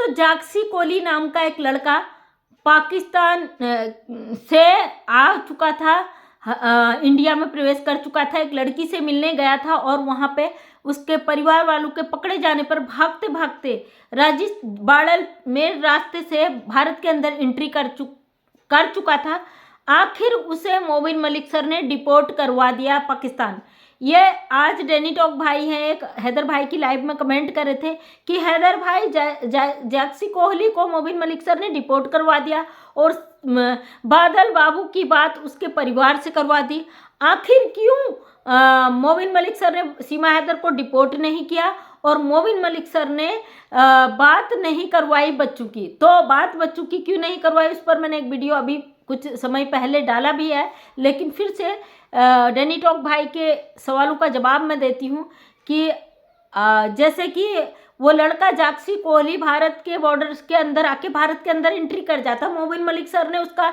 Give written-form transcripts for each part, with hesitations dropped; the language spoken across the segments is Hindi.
जाक्सी कोली नाम का एक लड़का पाकिस्तान से आ चुका था, इंडिया में प्रवेश कर चुका था, एक लड़की से मिलने गया था और वहाँ पे उसके परिवार वालों के पकड़े जाने पर भागते भागते बाड़ल मेन रास्ते से भारत के अंदर एंट्री कर चुका था। आखिर उसे मोबिन मलिक सर ने डिपोर्ट करवा दिया पाकिस्तान। ये आज डेनी टॉक भाई हैं, एक हैदर भाई की लाइव में कमेंट कर रहे थे कि हैदर भाई जाक्सी कोहली को मोबिन मलिक सर ने डिपोर्ट करवा दिया और बादल बाबू की बात उसके परिवार से करवा दी। आखिर क्यों मोबिन मलिक सर ने सीमा हैदर को डिपोर्ट नहीं किया और मोबिन मलिक सर ने बात नहीं करवाई बच्चों की? तो बात बच्चों की क्यों नहीं करवाई, उस पर मैंने एक वीडियो अभी कुछ समय पहले डाला भी है, लेकिन फिर से डेनी टॉक भाई के सवालों का जवाब मैं देती हूँ कि जैसे कि वो लड़का जाक्सी कोहली भारत के बॉर्डर्स के अंदर आके भारत के अंदर एंट्री कर जाता। मोबिन मलिक सर ने उसका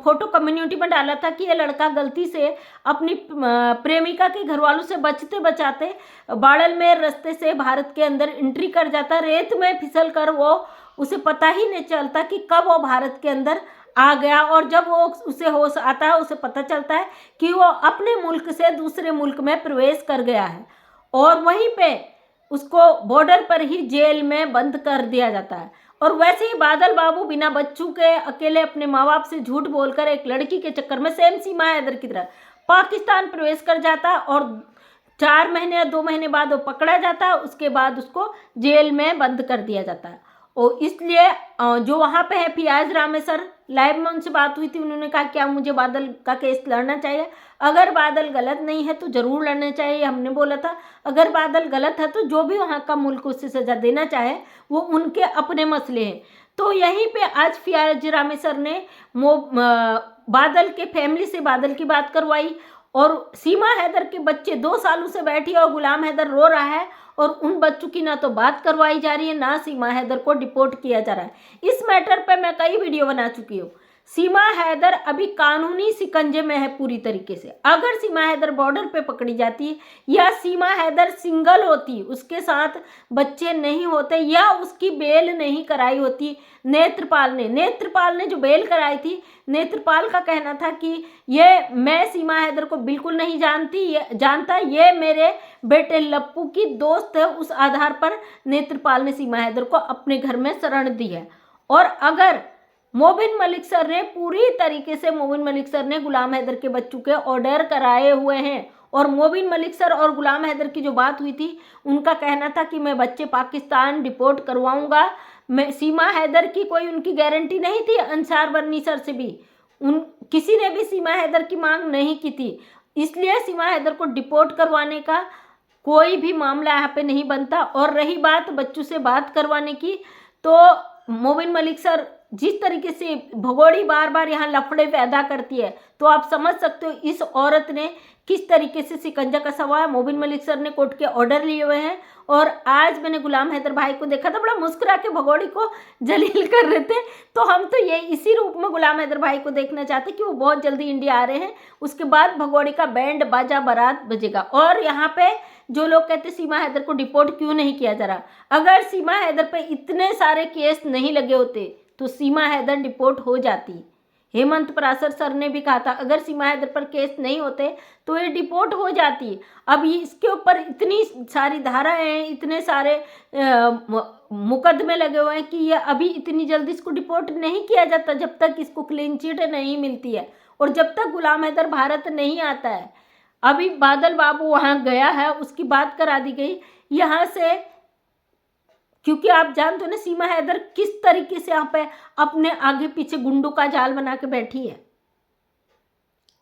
फोटो कम्युनिटी में डाला था कि ये लड़का गलती से अपनी प्रेमिका के घर वालों से बचते बचाते बाड़ल में रास्ते से भारत के अंदर एंट्री कर जाता। रेत में फिसल कर वो उसे पता ही नहीं चलता कि कब वो भारत के अंदर आ गया, और जब वो उसे होश आता है उसे पता चलता है कि वो अपने मुल्क से दूसरे मुल्क में प्रवेश कर गया है और वहीं पे उसको बॉर्डर पर ही जेल में बंद कर दिया जाता है। और वैसे ही बादल बाबू बिना बच्चों के अकेले अपने माँ बाप से झूठ बोलकर एक लड़की के चक्कर में सेम सीमा हैदर की तरह पाकिस्तान प्रवेश कर जाता और 4 महीने या 2 महीने बाद वो पकड़ा जाता, उसके बाद उसको जेल में बंद कर दिया जाता है। और इसलिए जो वहाँ पे है फियाज रामेसर, लाइव में उनसे बात हुई थी, उन्होंने कहा क्या मुझे बादल का केस लड़ना चाहिए? अगर बादल गलत नहीं है तो ज़रूर लड़ना चाहिए। हमने बोला था अगर बादल गलत है तो जो भी वहाँ का मुल्क उससे सज़ा देना चाहे वो उनके अपने मसले हैं। तो यहीं पे आज फियाज रामेसर ने बादल के फैमिली से बादल की बात करवाई और सीमा हैदर के बच्चे 2 सालों से बैठी और गुलाम हैदर रो रहा है और उन बच्चों की ना तो बात करवाई जा रही है ना सीमा हैदर को डिपोर्ट किया जा रहा है। इस मैटर पे मैं कई वीडियो बना चुकी हूँ। सीमा हैदर अभी कानूनी शिकंजे में है पूरी तरीके से। अगर सीमा हैदर बॉर्डर पे पकड़ी जाती या सीमा हैदर सिंगल होती, उसके साथ बच्चे नहीं होते या उसकी बेल नहीं कराई होती नेत्रपाल ने जो बेल कराई थी, नेत्रपाल का कहना था कि ये मैं सीमा हैदर को बिल्कुल नहीं जानता, ये मेरे बेटे लप्पू की दोस्त है। उस आधार पर नेत्रपाल ने सीमा हैदर को अपने घर में शरण दी है। और अगर मोबिन मलिक सर ने पूरी तरीके से गुलाम हैदर के बच्चों के ऑर्डर कराए हुए हैं और मोबिन मलिक सर और गुलाम हैदर की जो बात हुई थी, उनका कहना था कि मैं बच्चे पाकिस्तान डिपोर्ट करवाऊंगा। मैं सीमा हैदर की कोई उनकी गारंटी नहीं थी। अंसार बर्नी सर से भी किसी ने भी सीमा हैदर की मांग नहीं की थी, इसलिए सीमा हैदर को डिपोर्ट करवाने का कोई भी मामला यहाँ पे नहीं बनता। और रही बात बच्चों से बात करवाने की, तो मोबिन मलिक सर जिस तरीके से भगोड़ी बार बार यहाँ लफड़े पैदा करती है, तो आप समझ सकते हो इस औरत ने किस तरीके से शिकंजा कसा हुआ है। मोबिन मलिक सर ने कोर्ट के ऑर्डर लिए हुए हैं और आज मैंने गुलाम हैदर भाई को देखा था, बड़ा मुस्कुरा के भगोड़ी को जलील कर रहे थे। तो हम तो ये इसी रूप में गुलाम हैदर भाई को देखना चाहते कि वो बहुत जल्दी इंडिया आ रहे हैं, उसके बाद भगोड़ी का बैंड बाजा बारात बजेगा। और यहाँ पे जो लोग कहते सीमा हैदर को डिपोर्ट क्यों नहीं किया जा रहा, अगर सीमा हैदर पे इतने सारे केस नहीं लगे होते तो सीमा हैदर डिपोर्ट हो जाती। हेमंत पराशर सर ने भी कहा था अगर सीमा हैदर पर केस नहीं होते तो ये डिपोर्ट हो जाती। अब इसके ऊपर इतनी सारी धाराएं हैं, इतने सारे मुकदमे लगे हुए हैं कि ये अभी इतनी जल्दी इसको डिपोर्ट नहीं किया जाता जब तक इसको क्लीन चिट नहीं मिलती है और जब तक गुलाम हैदर भारत नहीं आता है। अभी बादल बाबू वहाँ गया है, उसकी बात करा दी गई यहाँ से, क्योंकि आप जानते हो ना सीमा हैदर किस तरीके से यहाँ पे अपने आगे पीछे गुंडों का जाल बना के बैठी है।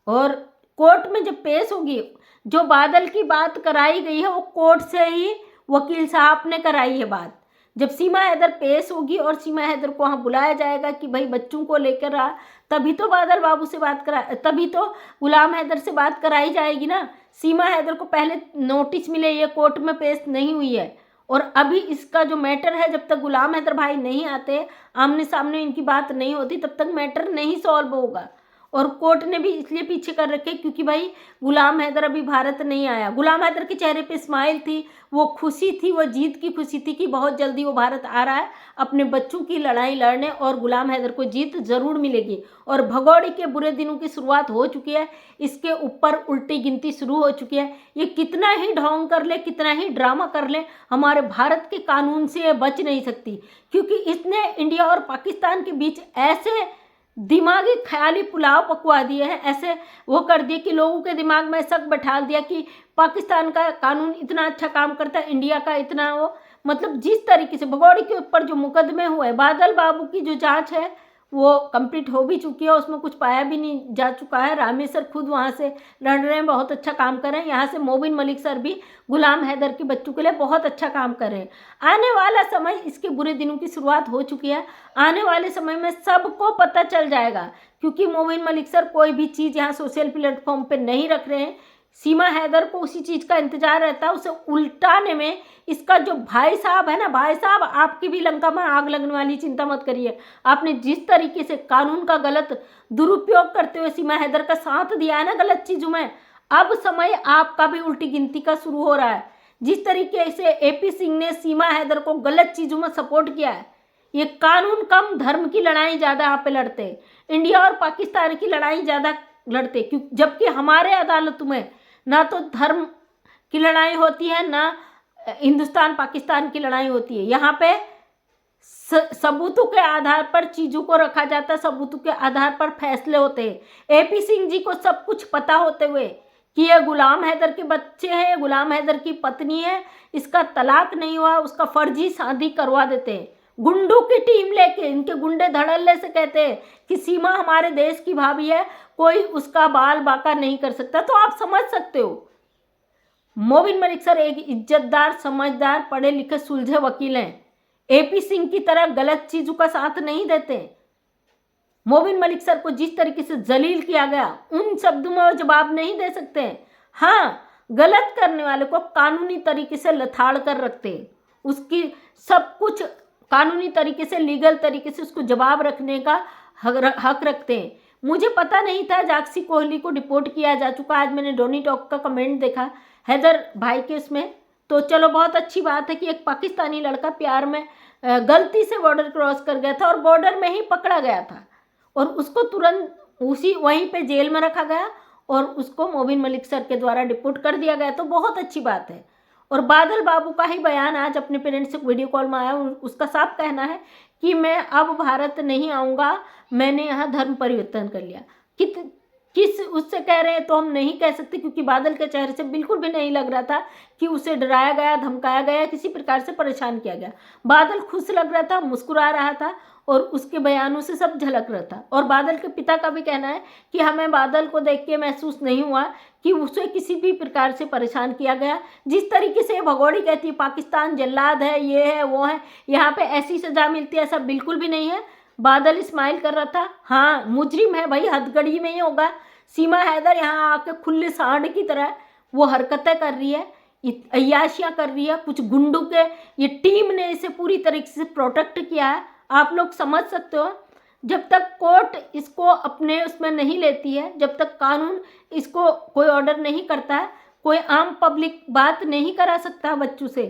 और कोर्ट में जब पेश होगी, जो बादल की बात कराई गई है वो कोर्ट से ही वकील साहब ने कराई है बात। जब सीमा हैदर पेश होगी और सीमा हैदर को वहाँ बुलाया जाएगा कि भाई बच्चों को लेकर आ, तभी तो बादल बाबू से बात करा, तभी तो गुलाम हैदर से बात कराई जाएगी ना। सीमा हैदर को पहले नोटिस मिले, ये कोर्ट में पेश नहीं हुई है और अभी इसका जो मैटर है, जब तक गुलाम हैदर भाई नहीं आते, आमने सामने इनकी बात नहीं होती, तब तक मैटर नहीं सॉल्व होगा। और कोर्ट ने भी इसलिए पीछे कर रखे क्योंकि भाई गुलाम हैदर अभी भारत नहीं आया। गुलाम हैदर के चेहरे पे स्माइल थी, वो खुशी थी, वो जीत की खुशी थी कि बहुत जल्दी वो भारत आ रहा है। अपने बच्चों की लड़ाई लड़ने और गुलाम हैदर को जीत जरूर मिलेगी। और भगोड़े के बुरे दिनों की शुरुआत हो चुकी है, इसके ऊपर उल्टी गिनती शुरू हो चुकी है। ये कितना ही ढोंग कर ले, कितना ही ड्रामा कर ले, हमारे भारत के कानून से ये बच नहीं सकती, क्योंकि इसने इंडिया और पाकिस्तान के बीच ऐसे दिमागी ख्याली पुलाव पकवा दिए हैं, ऐसे वो कर दिए कि लोगों के दिमाग में शक बैठा दिया कि पाकिस्तान का कानून इतना अच्छा काम करता है, इंडिया का इतना वो, मतलब जिस तरीके से भगोड़े के ऊपर जो मुकदमे हुए, बादल बाबू की जो जांच है वो कंप्लीट हो भी चुकी है, उसमें कुछ पाया भी नहीं जा चुका है। रामेसर खुद वहाँ से लड़ रहे हैं, बहुत अच्छा काम कर रहे हैं। यहाँ से मोबिन मलिक सर भी गुलाम हैदर के बच्चों के लिए बहुत अच्छा काम कर रहे हैं। आने वाला समय, इसके बुरे दिनों की शुरुआत हो चुकी है, आने वाले समय में सबको पता चल जाएगा, क्योंकि मोबिन मलिक सर कोई भी चीज़ यहाँ सोशल प्लेटफॉर्म पे नहीं रख रहे हैं। सीमा हैदर को उसी चीज़ का इंतजार रहता है, उसे उल्टाने में इसका जो भाई साहब है ना, भाई साहब आपकी भी लंका में आग लगने वाली, चिंता मत करिए। आपने जिस तरीके से कानून का गलत दुरुपयोग करते हुए सीमा हैदर का साथ दिया है ना गलत चीज़ों में, अब समय आपका भी उल्टी गिनती का शुरू हो रहा है। जिस तरीके से AP सिंह ने सीमा हैदर को गलत चीज़ों में सपोर्ट किया है, ये कानून कम, धर्म की लड़ाई ज़्यादा यहाँ पे लड़ते हैं, इंडिया और पाकिस्तान की लड़ाई ज़्यादा लड़ते, क्यों, जबकि हमारे अदालतों में ना तो धर्म की लड़ाई होती है, ना हिंदुस्तान पाकिस्तान की लड़ाई होती है। यहाँ पे सबूतों के आधार पर चीज़ों को रखा जाता है, सबूतों के आधार पर फैसले होते हैं। AP सिंह जी को सब कुछ पता होते हुए कि ये गुलाम हैदर के बच्चे हैं, ये गुलाम हैदर की पत्नी है, इसका तलाक नहीं हुआ, उसका फर्जी शादी करवा देते हैं। गुंडों की टीम लेके, इनके गुंडे धड़ल्ले से कहते हैं कि सीमा हमारे देश की भाभी है, कोई उसका बाल बाका नहीं कर सकता। तो आप समझ सकते हो, मोबिन मलिक सर एक इज्जतदार, समझदार, पढ़े लिखे, सुलझे वकील हैं। AP सिंह की तरह गलत चीजों का साथ नहीं देते। मोबिन मलिक सर को जिस तरीके से जलील किया गया, उन शब्दों में वो जवाब नहीं दे सकते। हाँ, गलत करने वाले को कानूनी तरीके से लथाड़ कर रखते, उसकी सब कुछ कानूनी तरीके से, लीगल तरीके से उसको जवाब रखने का हक रखते हैं। मुझे पता नहीं था जाक्सी कोहली को डिपोर्ट किया जा चुका। आज मैंने डोनी टॉक का कमेंट देखा हैदर भाई के उसमें, तो चलो बहुत अच्छी बात है कि एक पाकिस्तानी लड़का प्यार में गलती से बॉर्डर क्रॉस कर गया था और बॉर्डर में ही पकड़ा गया था, और उसको तुरंत वहीं पे जेल में रखा गया और उसको मोबिन मलिक सर के द्वारा डिपोर्ट कर दिया गया, तो बहुत अच्छी बात है। और बादल बाबू का ही बयान आज अपने पेरेंट्स से वीडियो कॉल में आया, उसका साफ कहना है कि मैं अब भारत नहीं आऊँगा, मैंने यहाँ धर्म परिवर्तन कर लिया। किस उससे कह रहे हैं तो हम नहीं कह सकते, क्योंकि बादल के चेहरे से बिल्कुल भी नहीं लग रहा था कि उसे डराया गया, धमकाया गया, किसी प्रकार से परेशान किया गया। बादल खुश लग रहा था, मुस्कुरा रहा था, और उसके बयानों से सब झलक रहा था। और बादल के पिता का भी कहना है कि हमें बादल को देख के महसूस नहीं हुआ कि उसे किसी भी प्रकार से परेशान किया गया। जिस तरीके से भगोड़ी कहती है पाकिस्तान जल्लाद है, ये है वो है, यहाँ पे ऐसी सजा मिलती है, ऐसा बिल्कुल भी नहीं है। बादल स्माइल कर रहा था। हाँ, मुजरिम है भाई, हथकड़ी में ही होगा। सीमा हैदर यहाँ आके खुले सांड की तरह वो हरकतें कर रही है, अय्याशियाँ कर रही है, कुछ गुंडों के ये टीम ने इसे पूरी तरीके से प्रोटेक्ट किया है। आप लोग समझ सकते हो, जब तक कोर्ट इसको अपने उसमें नहीं लेती है, जब तक कानून इसको कोई ऑर्डर नहीं करता है, कोई आम पब्लिक बात नहीं करा सकता बच्चों से।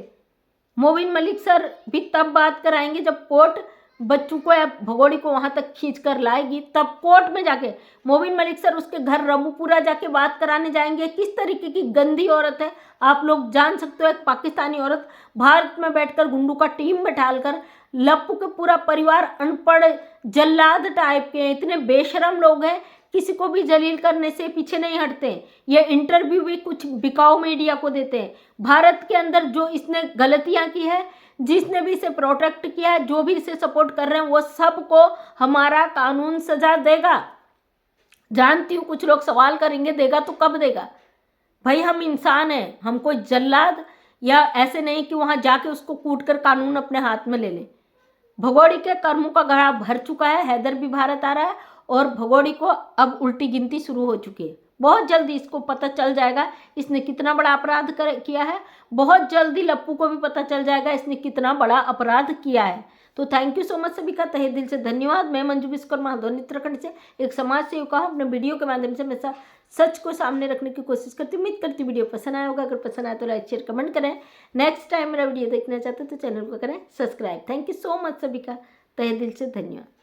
मोबिन मलिक सर भी तब बात कराएंगे जब कोर्ट बच्चों को या भगोड़ी को वहां तक खींच कर लाएगी, तब कोर्ट में जाके मोबिन मलिक सर उसके घर रबूपुरा जाके बात कराने जाएंगे। किस तरीके की गंदी औरत है आप लोग जान सकते हो। एक पाकिस्तानी औरत भारत में बैठकर गुंडों का टीम बैठालकर, लप्पू के पूरा परिवार अनपढ़ जल्लाद टाइप के, इतने बेशरम लोग हैं, किसी को भी जलील करने से पीछे नहीं हटते। ये इंटरव्यू भी कुछ बिकाऊ मीडिया को देते हैं। भारत के अंदर जो इसने गलतियां की है, जिसने भी इसे प्रोटेक्ट किया है, जो भी इसे सपोर्ट कर रहे हैं, वो सबको हमारा कानून सजा देगा। जानती हूँ कुछ लोग सवाल करेंगे देगा तो कब देगा। भाई हम इंसान हैं, हम कोई जल्लाद या ऐसे नहीं कि वहाँ जाके उसको कूट कर कानून अपने हाथ में ले लें। भगोड़ी के कर्मों का घड़ा भर चुका है, हैदर भी भारत आ रहा है और भगोड़ी को अब उल्टी गिनती शुरू हो चुकी है। बहुत जल्दी इसको पता चल जाएगा इसने कितना बड़ा अपराध किया है। बहुत जल्दी लप्पू को भी पता चल जाएगा इसने कितना बड़ा अपराध किया है। तो थैंक यू सो मच सभी का तहे दिल से धन्यवाद। मैं मंजू विश्वकर्मा हल्द्वानी उत्तराखंड से एक समाज सेविका हूँ। अपने वीडियो के माध्यम से हमेशा सच को सामने रखने की कोशिश करती हूँ। उम्मीद करती वीडियो पसंद आया होगा। अगर पसंद आया तो लाइक शेयर कमेंट करें। नेक्स्ट टाइम मेरा वीडियो देखना चाहते तो चैनल को करें subscribe. Thank you so much सभी का तहे दिल से धन्यवाद।